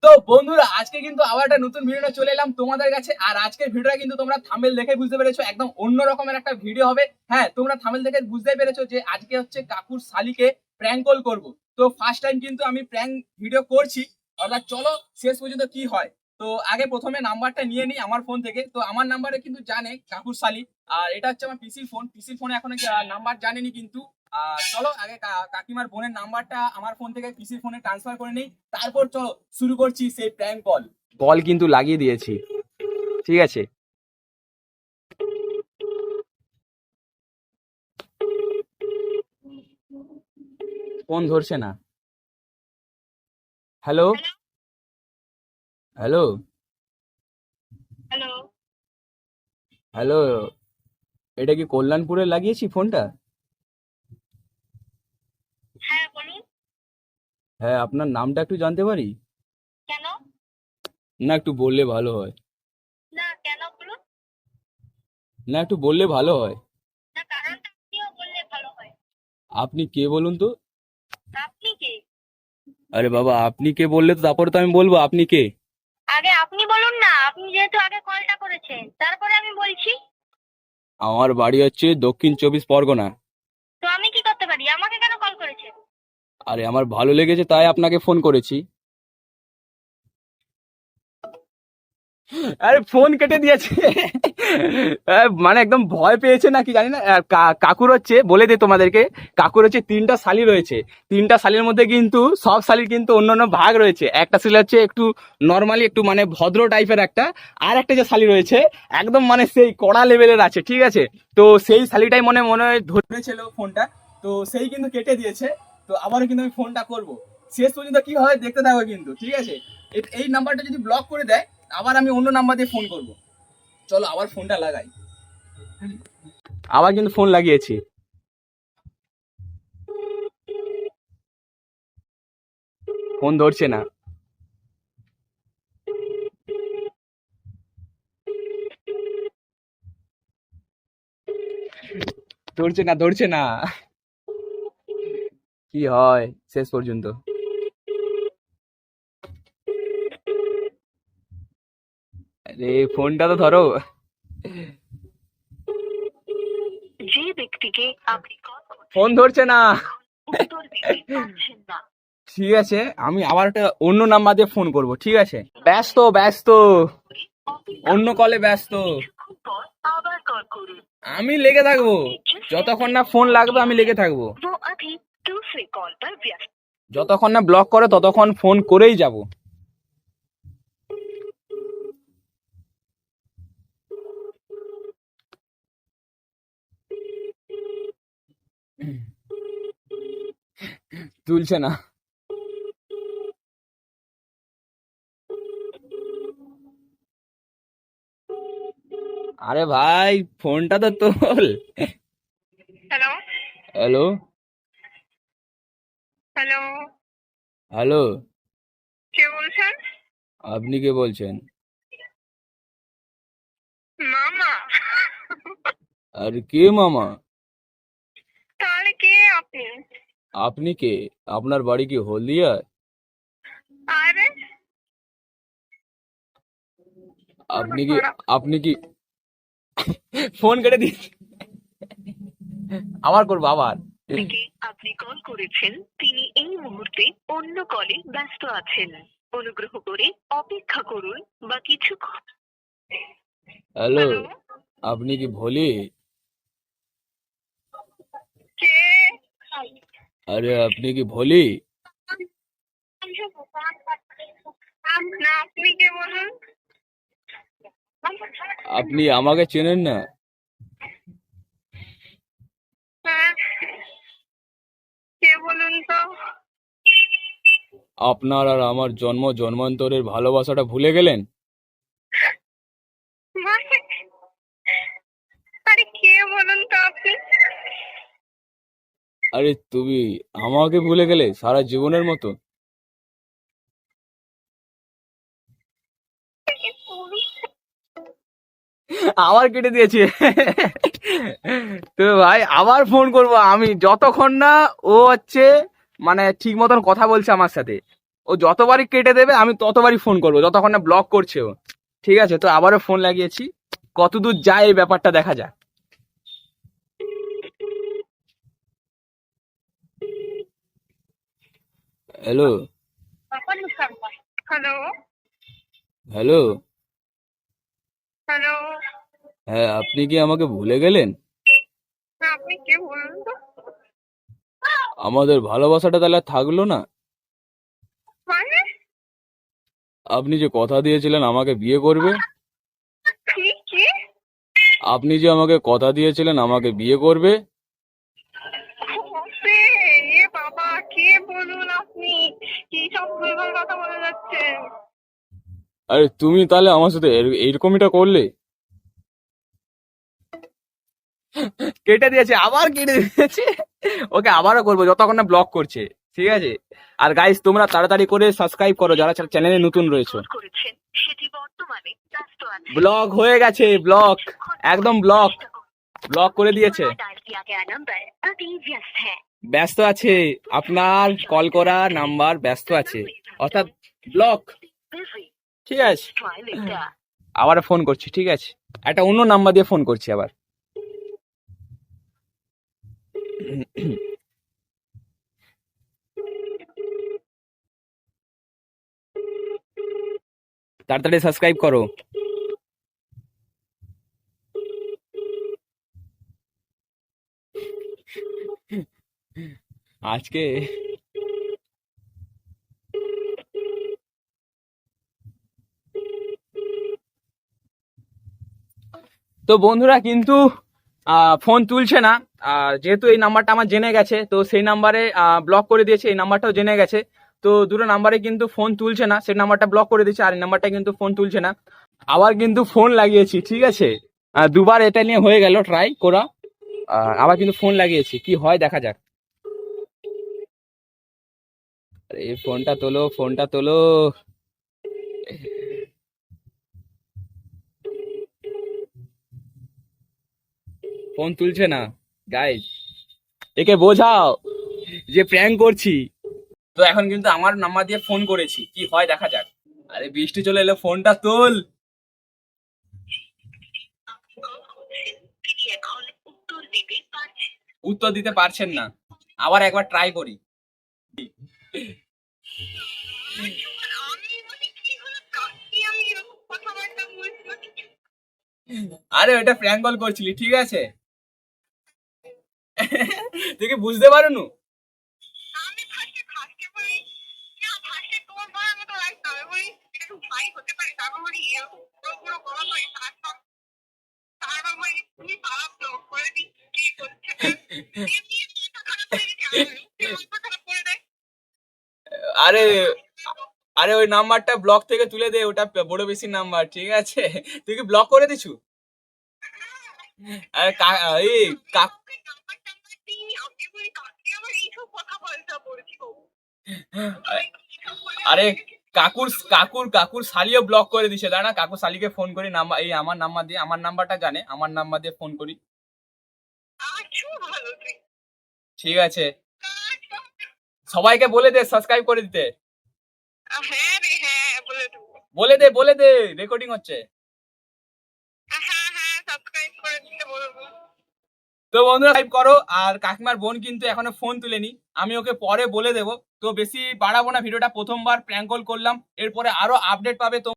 তো বন্ধুরা আজকে কিন্তু আবার একটা নতুন ভিডিও চলে এলাম তোমাদের কাছে। আর আজকের ভিডিওটা কিন্তু তোমরা থাম্বনেল দেখে বুঝতে পেরেছো একদম অন্য রকমের একটা ভিডিও হবে। হ্যাঁ, তোমরা থাম্বনেল দেখে বুঝতে পেরেছো যে আজকে হচ্ছে কাকুর শালিকে প্র্যাঙ্ক কল করবো। তো ফার্স্ট টাইম কিন্তু আমি প্র্যাঙ্ক ভিডিও করছি। অর্থাৎ চলো শেষ পর্যন্ত কি হয়। তো আগে প্রথমে নাম্বারটা নিয়ে নিই আমার ফোন থেকে। তো আমার নাম্বারে কিন্তু জানে কাকুর শালি। আর এটা হচ্ছে আমার পিসির ফোনে এখনো নাম্বার জানেনি কিন্তু। চলো আগে কাকিমার বোনের নাম্বারটা আমার ফোন থেকে পিসির ফোনে ট্রান্সফার করে নেই, তারপর চলো শুরু করছি সেই প্র্যাঙ্ক কল। কল কিন্তু লাগিয়ে দিয়েছি, ঠিক আছে। ফোন ধরছে না। Hello hello hello. হ্যালো, এটা কি কল্যাণপুরে লাগিয়েছি ফোনটা? হ্যাঁ, বলুন। হ্যাঁ, আপনার নামটা একটু জানতে পারি? কেন? না, একটু বললে ভালো হয়। না, কেন বলুন? না, একটু বললে ভালো হয়। না, কারণটা আপনিও বললে ভালো হয়। আপনি কে বলুন তো? আপনি কে? আরে বাবা, আপনি কে বললে তো তারপরে তো আমি বলবো আপনি কে। আগে আপনি বলুন না, আপনি যেহেতু আগে কলটা করেছেন, তারপরে আমি বলছি। আমার বাড়ি হচ্ছে দক্ষিণ 24 পরগনা। তো আমি কি করতে পারি? আমাকে কেন কল করেছেন? আরে আমার ভালো লেগেছে তাই আপনাকে ফোন করেছি। আরে ফোন কেটে দিয়েছে। মানে একদম ভয় পেয়েছে নাকি জানি না। কাকুর হচ্ছে বলে দে তোমাদেরকে, কাকুর হচ্ছে 3টা শালি রয়েছে। 3টা শালির মধ্যে কিন্তু সব শালির কিন্তু অন্য অন্য ভাগ রয়েছে। একটা শালি হচ্ছে একটু নর্মালি একটু মানে ভদ্র টাইপের একটা, আর একটা যে শালি রয়েছে একদম মানে সেই কড়া লেভেলের আছে, ঠিক আছে। তো সেই শালিটাই মনে মনে হয় ধরেছিল ফোনটা, তো সেই কিন্তু কেটে দিয়েছে। তো আবারও কিন্তু আমি ফোনটা করব, শেষ পর্যন্ত কি হয় দেখতে থাকো কিন্তু, ঠিক আছে। এই নাম্বারটা যদি ব্লক করে দেয় আবার আমি অন্য নাম্বার দিয়ে ফোন করব। চলো আবার ফোনটা লাগাই। আবার কিন্তু ফোন লাগিয়েছি, ফোন ধরছে না। ধরছে না, ধরছে না। কি হয় শেষ পর্যন্ত। আরে ফোনটা তো ধরো। যে ব্যক্তিকে আপনি কল ফোন ধরছে না। উত্তর দিতে পারছেন না। ঠিক আছে, আমি আবার একটা অন্য নাম্বার দিয়ে ফোন করব, ঠিক আছে। ব্যস্ত ব্যস্ত, অন্য কলে ব্যস্ত। কিছুক্ষণ পর আবার কল করুন। আমি লেগে থাকবো, যতক্ষণ না ফোন লাগবে আমি লেগে থাকবো। वो अभी दूसरे कॉल पर व्यस्त। যতক্ষণ না ব্লক করে ততক্ষণ ফোন করেই যাব। তুলছে না। আরে ভাই, ফোনটা তো তোল। हेलो। Hello hello. হ্যালো, কে বলছেন? আপনি কে বলছেন? মামা। আর কে মামা? তাহলে কে আপনি? আপনি কে? আপনার বাড়ি কি হলদিয়া? আরে আপনি কি আপনি কি ফোন কেটে দিন, আবার করবো আবার। থেকে আপনি কল করেছেন তিনি এই মুহূর্তে অন্য কলে ব্যস্ত আছেন। অনুগ্রহ করে অপেক্ষা করুন বা কিছুক্ষণ। Hello, hello. আপনি কি ভোলি? কে? আরে আপনি কি ভোলি? না, আপনি কে বলুন? আপনি আমাকে চেনেন না? হ্যাঁ, কে বলুন তো? আপনার আর আমার জন্ম জন্মান্তরের ভালোবাসাটা ভুলে গেলেন? মানে, আরে কে বলুন তো আপনি? আরে তুমি আমাকে ভুলে গেলে সারা জীবনের মতো? আবার কেটে দিয়েছে। তো ভাই আবার ফোন করব আমি, যতক্ষণ না ও হচ্ছে মানে ঠিক মতন কথা বলছে আমার সাথে। ও যতবারই কেটে দেবে আমি ততবারই ফোন করবো, যতক্ষণ না ব্লক করছে ও। ঠিক আছে, তো আবারও ফোন লাগিয়েছি, কতদূর যায় এই ব্যাপারটা দেখা যাক। হ্যালো। Hello hello. হ্যালো, হ্যাঁ, আপনি কি আমাকে ভুলে গেলেন? আপনি কে বলুন তো? আমাদের ভালোবাসাটা তাহলে আর থাকলো না? মানে আপনি যে কথা দিয়েছিলেন আমাকে বিয়ে করবে, কি কি? আপনি যে আমাকে কথা দিয়েছিলেন আমাকে বিয়ে করবে। ওপে, এ বাবা, কে বলুন আপনি? কি সব ভুলভাল কথা বলে যাচ্ছেন? আরে তুমি তাহলে আমার সাথে এইরকমইটা করলে? কেটে দিয়েছে, আবার কেটে দিয়েছে। ওকে আবারও করবো যতক্ষণ না ব্লক করছে। ঠিক আছে, আর গাইস তোমরা তাড়াতাড়ি করে সাবস্ক্রাইব করো যারা চ্যানেলে নতুন রয়েছে। কল করেছেন সেটি বর্তমানে ব্যস্ত আছে। ব্লক হয়ে গেছে, ব্লক, একদম ব্লক, ব্লক করে দিয়েছে। डायल किया गया नंबर अभी व्यस्त है। ব্যস্ত আছে, আপনার কল করা নাম্বার ব্যস্ত আছে, অর্থাৎ ব্লক। Busy. ঠিক আছে, Try later. আবার ফোন করছি। ঠিক আছে, একটা অন্য নাম্বার দিয়ে ফোন করছি আবার। তাড়াতাড়ি সাবস্ক্রাইব করো। আজকে তো বন্ধুরা কিন্তু ফোন তুলছে না। আর যেহেতু এই নাম্বারটা আমার জেনে গেছে, তো সেই নাম্বারে ব্লক করে দিয়েছে, এই নাম্বারটাও জেনে গেছে। তো দুটো নাম্বারে কিন্তু ফোন তুলছে না, সেই নাম্বারটা ব্লক করে দিয়েছে, আর এই নাম্বারটা কিন্তু ফোন তুলছে না। আবার কিন্তু ফোন লাগিয়েছি। ঠিক আছে, দুবার এটা নিয়ে হয়ে গেল ট্রাই করা, আবার কিন্তু ফোন লাগিয়েছি, কি হয় দেখা যাক। আরে ফোনটা তোলো, ফোনটা তোলো। ফোন তুলছে না গাইস, একে বোঝাও যে প্র্যাঙ্ক করছি। তো এখন কিন্তু আমার নাম্বার দিয়ে ফোন করেছি, কি হয় দেখা যাক। আরে বৃষ্টি চলে এলো, ফোনটা তোল। তিনি এখন উত্তর দিতে পারছেন। উত্তর দিতে পারছেন না, আবার একবার ট্রাই করি। আমি মানে কি হলো, কাকে আমি এরকম কথাবার্তা বলছিলাম? আরে ওটা প্র্যাঙ্ক কল করছিলি, ঠিক আছে। তুই কি বুঝতে পারোনু? আমি ফার্স্টে ফার্স্টে বলি, না ফার্স্টে তোমার বলার মতো লাগতো, আমি বলি এটা তো ভাই হতে পারে, তারপর বলি এরকম পুরো পুরো গলা ধরে তারপর বলি তুমি পাড়া ব্লক করে দিই, কি করছে এমনি মাথা খারাপ হয়ে গেছে, আমার মাথা খারাপ করে দেয়। আরে আরে ওই নাম্বারটা ব্লক থেকে তুলে দে, ওটা বড় বেশি নাম্বার, ঠিক আছে। তুই কি ব্লক করে দিছু? আরে এই ওকে নাম্বার টাম্বার দিই, আমি বলি কাকে আবার এইসব কথাবার্তা বলছো? আরে কাকুর শালিও ব্লক করে দিছে, দাঁড়া কাকুর শালিকে ফোন করি, নাম্বার এই আমার নাম্বার দিয়ে, আমার নাম্বারটা জানে, আমার নাম্বার দিয়ে ফোন করি। আছো ভালো তুই? ঠিক আছে, সবাইকে বলে দে সাবস্ক্রাইব করে দিতে। হ্যাঁ রে, হ্যাঁ বলে দেবো। বলে দে রেকর্ডিং হচ্ছে। হ্যাঁ হ্যাঁ, সাবস্ক্রাইব করে দিতে বলবো। তো বন্ধুরা সাবস্ক্রাইব করো। আর কাকিমার বোন কিন্তু এখনো ফোন তুলেনি, আমি ওকে পরে বলে দেবো। তো বেশি বাড়াবো না ভিডিওটা, প্রথমবার প্র্যাঙ্ক কল করলাম, এরপরে আরো আপডেট পাবে তো।